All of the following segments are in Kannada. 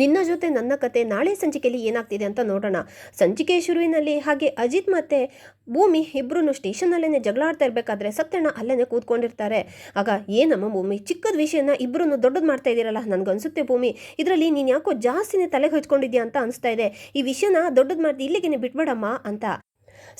ನಿನ್ನ ಜೊತೆ ನನ್ನ ಕತೆ ನಾಳೆ ಸಂಚಿಕೆಯಲ್ಲಿ ಏನಾಗ್ತಿದೆ ಅಂತ ನೋಡೋಣ. ಸಂಚಿಕೆ ಶುರುವಿನಲ್ಲಿ ಹಾಗೆ ಅಜಿತ್ ಮತ್ತೆ ಭೂಮಿ ಇಬ್ರು ಸ್ಟೇಷನಲ್ಲೇ ಜಗಳ ಆಡ್ತಾ ಇರಬೇಕಾದ್ರೆ ಸತ್ಯಣ್ಣ ಅಲ್ಲೇ ಕೂತ್ಕೊಂಡಿರ್ತಾರೆ. ಆಗ ಏನಮ್ಮ ಭೂಮಿ, ಚಿಕ್ಕದ ವಿಷಯನ ಇಬ್ರು ದೊಡ್ಡದು ಮಾಡ್ತಾ ಇದ್ದೀರಲ್ಲ, ನನ್ಗನ್ಸುತ್ತೆ ಭೂಮಿ ಇದರಲ್ಲಿ ನೀನು ಯಾಕೋ ಜಾಸ್ತಿನೇ ತಲೆಗೆ ಹಚ್ಕೊಂಡಿದ್ಯಾ ಅಂತ ಅನಿಸ್ತಾ ಇದೆ. ಈ ವಿಷಯನ ದೊಡ್ಡದು ಮಾಡ್ದು ಇಲ್ಲಿಗೆ ಬಿಟ್ಬೇಡಮ್ಮ ಅಂತ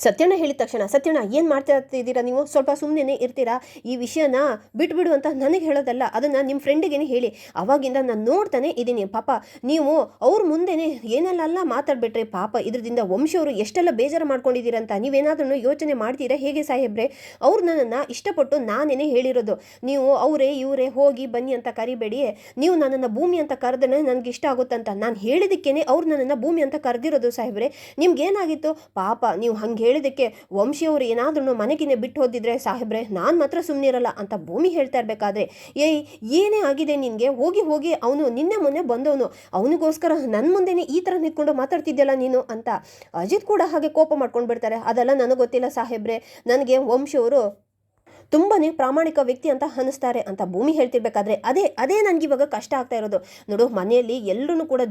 ಸತ್ಯಣ್ಣ ಹೇಳಿದ ತಕ್ಷಣ, ಸತ್ಯಣ್ಣ ಏನು ಮಾಡ್ತಾ ಇದ್ದೀರಾ ನೀವು, ಸ್ವಲ್ಪ ಸುಮ್ಮನೆ ಇರ್ತೀರಾ, ಈ ವಿಷಯನ ಬಿಟ್ಬಿಡು ಅಂತ ನನಗೆ ಹೇಳೋದಲ್ಲ, ಅದನ್ನು ನಿಮ್ಮ ಫ್ರೆಂಡಿಗೇನೆ ಹೇಳಿ. ಅವಾಗಿಂದ ನಾನು ನೋಡ್ತಾನೆ ಇದ್ದೀನಿ. ಪಾಪ ನೀವು ಅವ್ರ ಮುಂದೆನೇ ಏನೆಲ್ಲ ಮಾತಾಡ್ಬಿಟ್ರೆ ಪಾಪ ಇದರಿಂದ ವಂಶವರು ಎಷ್ಟೆಲ್ಲ ಬೇಜಾರು ಮಾಡ್ಕೊಂಡಿದ್ದೀರಂತ ನೀವೇನಾದ್ರೂ ಯೋಚನೆ ಮಾಡ್ತೀರಾ ಹೇಗೆ ಸಾಹೇಬ್ರೆ? ಅವ್ರು ನನ್ನನ್ನು ಇಷ್ಟಪಟ್ಟು ನಾನೇನೇ ಹೇಳಿರೋದು. ನೀವು ಅವರೇ ಇವರೇ ಹೋಗಿ ಬನ್ನಿ ಅಂತ ಕರಿಬೇಡಿ, ನೀವು ನನ್ನನ್ನು ಭೂಮಿ ಅಂತ ಕರೆದ್ರೆ ನನಗೆ ಇಷ್ಟ ಆಗುತ್ತಂತ ನಾನು ಹೇಳಿದಕ್ಕೇನೆ ಅವ್ರು ನನ್ನನ್ನು ಭೂಮಿ ಅಂತ ಕರೆದಿರೋದು ಸಾಹೇಬ್ರೆ. ನಿಮ್ಗೇನಾಗಿತ್ತು ಪಾಪ, ನೀವು ಹಂಗೆ ಹೇಳಿದಕ್ಕೆ ವಂಶಿಯವರು ಏನಾದ್ರೂ ಮನೆಗಿನೇ ಬಿಟ್ಟು ಹೋದಿದ್ರೆ ಸಾಹೇಬ್ರೆ ನಾನು ಮಾತ್ರ ಸುಮ್ಮನಿರಲ್ಲ ಅಂತ ಭೂಮಿ ಹೇಳ್ತಾ ಇರಬೇಕಾದ್ರೆ, ಏನೇ ಆಗಿದೆ ನಿನಗೆ, ಹೋಗಿ ಹೋಗಿ ಅವನು ನಿನ್ನೆ ಮೊನ್ನೆ ಬಂದವನು, ಅವನಿಗೋಸ್ಕರ ನನ್ನ ಮುಂದೆನೇ ಈ ಥರ ನಿಂತ್ಕೊಂಡು ಮಾತಾಡ್ತಿದ್ಯಲ್ಲ ನೀನು ಅಂತ ಅಜಿತ್ ಕೂಡ ಹಾಗೆ ಕೋಪ ಮಾಡ್ಕೊಂಡು ಬಿಡ್ತಾರೆ. ಅದೆಲ್ಲ ನನಗೆ ಗೊತ್ತಿಲ್ಲ ಸಾಹೇಬ್ರೆ, ನನಗೆ ವಂಶಿಯವರು ತುಂಬಾನೇ ಪ್ರಾಮಾಣಿಕ ವ್ಯಕ್ತಿ ಅಂತ ಅನ್ನಿಸ್ತಾರೆ ಅಂತ ಭೂಮಿ ಹೇಳ್ತಿರ್ಬೇಕಾದ್ರೆ, ಅದೇ ನನಗಿವಾಗ ಕಷ್ಟ ಆಗ್ತಾ ಇರೋದು. ನೋಡು, ಮನೆಯಲ್ಲಿ ಎಲ್ಲರೂ ಕೂಡ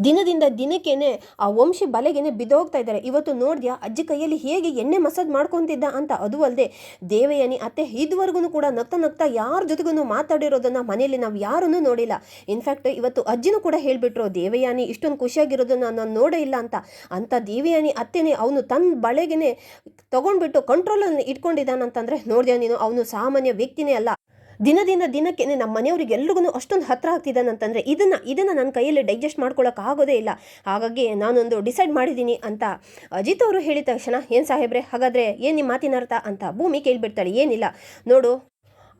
ದಿನದಿಂದ ದಿನಕ್ಕೇನೆ ಆ ವಂಶಿ ಬಲೆಗೇನೆ ಬಿದ್ದೋಗ್ತಾ ಇದ್ದಾರೆ. ಇವತ್ತು ನೋಡಿದ್ಯಾ ಅಜ್ಜಿ ಕೈಯಲ್ಲಿ ಹೇಗೆ ಎಣ್ಣೆ ಮಸಾಜ್ ಮಾಡ್ಕೊತಿದ್ದ ಅಂತ. ಅದು ಅಲ್ಲದೆ ದೇವಯಾನಿ ಅತ್ತೆ ಇದುವರೆಗೂ ಕೂಡ ನಗ್ತಾ ಯಾರ ಜೊತೆಗೂ ಮಾತಾಡಿರೋದನ್ನ ಮನೆಯಲ್ಲಿ ನಾವು ಯಾರನ್ನೂ ನೋಡಿಲ್ಲ. ಇನ್ಫ್ಯಾಕ್ಟ್ ಇವತ್ತು ಅಜ್ಜಿನೂ ಕೂಡ ಹೇಳ್ಬಿಟ್ರು, ದೇವಯಾನಿ ಇಷ್ಟೊಂದು ಖುಷಿಯಾಗಿರೋದನ್ನ ನಾನು ನೋಡೇ ಇಲ್ಲ ಅಂತ ದೇವಯಾನಿ ಅತ್ತೆನೇ ಅವನು ತನ್ನ ಬಳೆಗೇನೆ ತಗೊಂಡ್ಬಿಟ್ಟು ಕಂಟ್ರೋಲನ್ನು ಇಟ್ಕೊಂಡಿದ್ದಾನಂತಂದ್ರೆ ನೋಡಿದ್ಯಾ ನೀನು, ಅವನು ಸಾಮಾನ್ಯ ವ್ಯಕ್ತಿನೇ ಅಲ್ಲ. ದಿನದಿಂದ ದಿನಕ್ಕೆ ನಮ್ಮ ಮನೆಯವ್ರಿಗೆ ಎಲ್ರಿಗೂ ಅಷ್ಟೊಂದು ಹತ್ರ ಆಗ್ತಿದ್ದಾನಂತಂದರೆ ಇದನ್ನು ನನ್ನ ಕೈಯಲ್ಲಿ ಡೈಜೆಸ್ಟ್ ಮಾಡ್ಕೊಳ್ಳೋಕೆ ಆಗೋದೇ ಇಲ್ಲ. ಹಾಗಾಗಿ ನಾನೊಂದು ಡಿಸೈಡ್ ಮಾಡಿದ್ದೀನಿ ಅಂತ ಅಜಿತ್ ಅವರು ಹೇಳಿದ ತಕ್ಷಣ, ಏನು ಸಾಹೇಬ್ರೆ ಹಾಗಾದರೆ ಏನು ನಿಮ್ಮ ಮಾತಿನ ಅರ್ಥ ಅಂತ ಭೂಮಿ ಕೇಳಿಬಿಡ್ತಾಳೆ. ಏನಿಲ್ಲ ನೋಡು,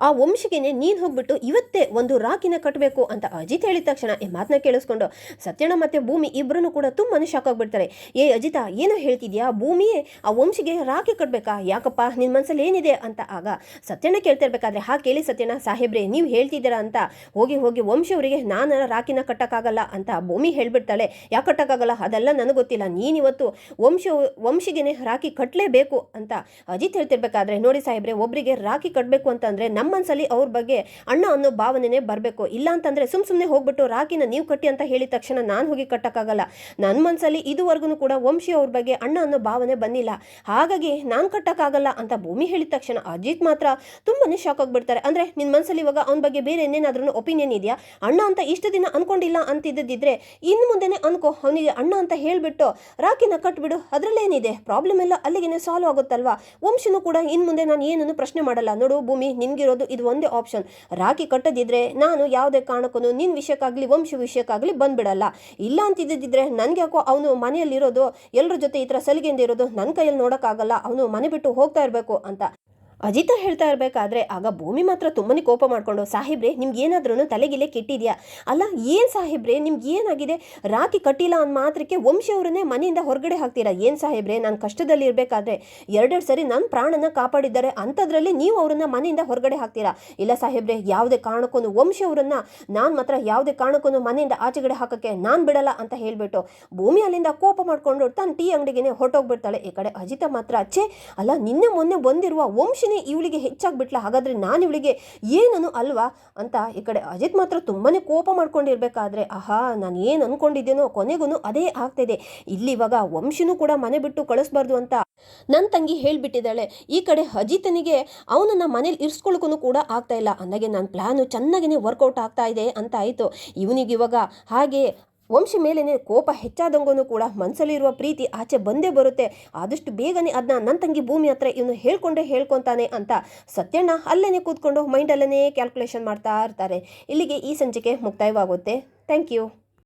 ಆ ವಂಶಿಗೆನೆ ನೀನು ಹೋಗ್ಬಿಟ್ಟು ಇವತ್ತೇ ಒಂದು ರಾಖಿನ ಕಟ್ಟಬೇಕು ಅಂತ ಅಜಿತ್ ಹೇಳಿದ ತಕ್ಷಣ ಈ ಮಾತನ್ನ ಕೇಳಿಸ್ಕೊಂಡು ಸತ್ಯಣ್ಣ ಮತ್ತು ಭೂಮಿ ಇಬ್ಬರೂ ಕೂಡ ತುಂಬಾ ಶಾಕ್ ಆಗಿಬಿಡ್ತಾರೆ. ಅಜಿತ ಏನೋ ಹೇಳ್ತಿದ್ಯಾ, ಭೂಮಿಯೇ ಆ ವಂಶಿಗೆ ರಾಖಿ ಕಟ್ಟಬೇಕಾ, ಯಾಕಪ್ಪ ನಿನ್ನ ಮನಸ್ಸಲ್ಲಿ ಏನಿದೆ ಅಂತ. ಆಗ ಸತ್ಯಣ್ಣ ಕೇಳ್ತಾ ಇರ್ಬೇಕಾದ್ರೆ, ಕೇಳಿ ಸತ್ಯಣ್ಣ ಸಾಹೇಬ್ರೆ ನೀವು ಹೇಳ್ತಿದ್ದೀರಾ ಅಂತ ಹೋಗಿ ವಂಶಿಯವರಿಗೆ ನಾನು ರಾಖಿನ ಕಟ್ಟಕ್ಕಾಗಲ್ಲ ಅಂತ ಭೂಮಿ ಹೇಳ್ಬಿಡ್ತಾಳೆ. ಯಾಕೆ ಕಟ್ಟಕ್ಕಾಗಲ್ಲ ಅದೆಲ್ಲ ನನಗೆ ಗೊತ್ತಿಲ್ಲ, ನೀನಿವತ್ತು ವಂಶಿಗೆನೆ ರಾಖಿ ಕಟ್ಟಲೇಬೇಕು ಅಂತ ಅಜಿತ್ ಹೇಳ್ತಿರ್ಬೇಕಾದ್ರೆ, ನೋಡಿ ಸಾಹೇಬ್ರೆ ಒಬ್ಬರಿಗೆ ರಾಖಿ ಕಟ್ಟಬೇಕು ಅಂತಂದರೆ ನಮ್ಮ ಮನಸ್ಸಲ್ಲಿ ಅವ್ರ ಬಗ್ಗೆ ಅಣ್ಣ ಅನ್ನೋ ಭಾವನೆನೇ ಬರಬೇಕು. ಇಲ್ಲ ಅಂತಂದರೆ ಸುಮ್ಮನೆ ಹೋಗ್ಬಿಟ್ಟು ರಾಖಿನ ನೀವು ಕಟ್ಟಿ ಅಂತ ಹೇಳಿದ ತಕ್ಷಣ ನಾನು ಹೋಗಿ ಕಟ್ಟಕ್ಕಾಗಲ್ಲ. ನನ್ನ ಮನಸ್ಸಲ್ಲಿ ಇದುವರೆಗೂ ಕೂಡ ವಂಶಿ ಅವ್ರ ಬಗ್ಗೆ ಅಣ್ಣ ಅನ್ನೋ ಭಾವನೆ ಬಂದಿಲ್ಲ, ಹಾಗಾಗಿ ನಾನು ಕಟ್ಟಕ್ಕಾಗಲ್ಲ ಅಂತ ಭೂಮಿ ಹೇಳಿದ ತಕ್ಷಣ ಅಜಿತ್ ಮಾತ್ರ ತುಂಬಾನೇ ಶಾಕ್ ಆಗಿಬಿಡ್ತಾರೆ. ಅಂದರೆ ನಿನ್ನ ಮನಸ್ಸಲ್ಲಿ ಇವಾಗ ಅವನ ಬಗ್ಗೆ ಬೇರೆ ಏನೇನಾದ್ರೂ ಒಪಿನಿಯನ್ ಇದೆಯಾ, ಅಣ್ಣ ಅಂತ ಇಷ್ಟು ದಿನ ಅನ್ಕೊಂಡಿಲ್ಲ ಅಂತಿದ್ದಿದ್ರೆ ಇನ್ನು ಮುಂದೆನೇ ಅನ್ಕೋ, ಅವನಿಗೆ ಅಣ್ಣ ಅಂತ ಹೇಳಿಬಿಟ್ಟು ರಾಖಿನ ಕಟ್ಬಿಡು, ಅದರಲ್ಲೇನಿದೆ, ಪ್ರಾಬ್ಲಮ್ ಎಲ್ಲ ಅಲ್ಲಿಗೆ ಸಾಲ್ವ್ ಆಗುತ್ತಲ್ವಾ. ವಂಶನೂ ಕೂಡ ಇನ್ನು ಮುಂದೆ ನಾನು ಏನನ್ನು ಪ್ರಶ್ನೆ ಮಾಡಲ್ಲ. ನೋಡು ಭೂಮಿ, ನಿನ್ಗಿರೋದು ಇದು ಒಂದೇ ಆಪ್ಷನ್, ರಾಖಿ ಕಟ್ಟದಿದ್ರೆ ನಾನು ಯಾವುದೇ ಕಾರಣಕ್ಕೂ ನಿನ್ನ ವಿಷಯಕ್ಕಾಗಲಿ ವಂಶ ವಿಷಯಕ್ಕಾಗಲಿ ಬಂದ್ಬಿಡಲ್ಲ. ಇಲ್ಲ ಅಂತಿದ್ದಿದ್ರೆ ನನಗೆ ಯಾಕೋ ಅವನು ಮನೆಯಲ್ಲಿರೋದು ಎಲ್ಲರ ಜೊತೆ ಈ ಥರ ಸಲಿಗೆಯಿಂದ ಇರೋದು ನನ್ನ ಕೈಯಲ್ಲಿ ನೋಡೋಕ್ಕಾಗಲ್ಲ, ಅವನು ಮನೆ ಬಿಟ್ಟು ಹೋಗ್ತಾ ಇರಬೇಕು ಅಂತ ಅಜಿತ ಹೇಳ್ತಾ ಇರಬೇಕಾದ್ರೆ ಆಗ ಭೂಮಿ ಮಾತ್ರ ತುಂಬನೇ ಕೋಪ ಮಾಡಿಕೊಂಡು, ಸಾಹೇಬ್ರೆ ನಿಮ್ಗೆ ಏನಾದ್ರೂ ತಲೆಗಿಲೆ ಕೆಟ್ಟಿದ್ಯಾ, ಅಲ್ಲ ಏನು ಸಾಹೇಬ್ರೆ ನಿಮ್ಗೆ ಏನಾಗಿದೆ, ರಾಖಿ ಕಟ್ಟಿಲ್ಲ ಅಂದ ಮಾತ್ರಕ್ಕೆ ವಂಶಿಯವರನ್ನೇ ಮನೆಯಿಂದ ಹೊರಗಡೆ ಹಾಕ್ತೀರಾ, ಏನು ಸಾಹೇಬ್ರೆ ನಾನು ಕಷ್ಟದಲ್ಲಿ ಇರಬೇಕಾದ್ರೆ ಎರಡೆರಡು ಸರಿ ನನ್ನ ಪ್ರಾಣನ ಕಾಪಾಡಿದ್ದಾರೆ ಅಂಥದ್ರಲ್ಲಿ ನೀವು ಅವರನ್ನು ಮನೆಯಿಂದ ಹೊರಗಡೆ ಹಾಕ್ತೀರಾ. ಇಲ್ಲ ಸಾಹೇಬ್ರೆ ಯಾವುದೇ ಕಾರಣಕ್ಕೂ ವಂಶಿಯವರನ್ನು ನಾನು ಮಾತ್ರ ಯಾವುದೇ ಕಾರಣಕ್ಕೂ ಮನೆಯಿಂದ ಆಚೆಗಡೆ ಹಾಕೋಕ್ಕೆ ನಾನು ಬಿಡಲ್ಲ ಅಂತ ಹೇಳಿಬಿಟ್ಟು ಭೂಮಿ ಅಲ್ಲಿಂದ ಕೋಪ ಮಾಡಿಕೊಂಡು ತನ್ನ ಟೀ ಅಂಗಡಿಗೆ ಹೊರಟೋಗ್ಬಿಡ್ತಾಳೆ. ಈ ಕಡೆ ಅಜಿತ ಮಾತ್ರ ಅಚ್ಚೆ ಅಲ್ಲ ನಿನ್ನೆ ಮೊನ್ನೆ ಬಂದಿರುವ ವಂಶಿ ಇವಳಿಗೆ ಹೆಚ್ಚಾಗ್ಬಿಟ್ಲ, ಹಾಗಾದ್ರೆ ನಾನು ಇವಳಿಗೆ ಏನನು ಅಲ್ವಾ ಅಂತ ಈ ಕಡೆ ಅಜಿತ್ ಮಾತ್ರ ತುಂಬಾನೇ ಕೋಪ ಮಾಡ್ಕೊಂಡಿರ್ಬೇಕಾದ್ರೆ, ನಾನು ಏನು ಅನ್ಕೊಂಡಿದ್ದೇನೋ ಕೊನೆಗೂ ಅದೇ ಆಗ್ತಿದೆ. ಇಲ್ಲಿ ಇವಾಗ ವಂಶನೂ ಕೂಡ ಮನೆ ಬಿಟ್ಟು ಕಳಿಸ್ಬಾರ್ದು ಅಂತ ನನ್ನ ತಂಗಿ ಹೇಳ್ಬಿಟ್ಟಿದ್ದಾಳೆ. ಈ ಕಡೆ ಅಜಿತನಿಗೆ ಅವನನ್ನ ಮನೇಲಿ ಇರಿಸ್ಕೊಳ್ಳೋಕ್ಕೂ ಕೂಡ ಆಗ್ತಾ ಇಲ್ಲ, ಅಂದಾಗೆ ನನ್ನ ಪ್ಲಾನು ಚೆನ್ನಾಗೇ ವರ್ಕೌಟ್ ಆಗ್ತಾ ಇದೆ ಅಂತ ಆಯಿತು. ಇವನಿಗಿವಾಗ ಹಾಗೆ ವಂಶಿ ಮೇಲೇನೆ ಕೋಪ ಹೆಚ್ಚಾದಂಗೂ ಕೂಡ ಮನಸ್ಸಲ್ಲಿರುವ ಪ್ರೀತಿ ಆಚೆ ಬಂದೇ ಬರುತ್ತೆ. ಆದಷ್ಟು ಬೇಗನೆ ಅದನ್ನ ನನ್ನ ತಂಗಿ ಭೂಮಿ ಹತ್ರ ಇವನು ಹೇಳ್ಕೊತಾನೆ ಅಂತ ಸತ್ಯಣ್ಣ ಅಲ್ಲೇನೆ ಕೂತ್ಕೊಂಡು ಮೈಂಡಲ್ಲೇ ಕ್ಯಾಲ್ಕುಲೇಷನ್ ಮಾಡ್ತಾ ಇರ್ತಾರೆ. ಇಲ್ಲಿಗೆ ಈ ಸಂಚಿಕೆ ಮುಕ್ತಾಯವಾಗುತ್ತೆ. Thank you.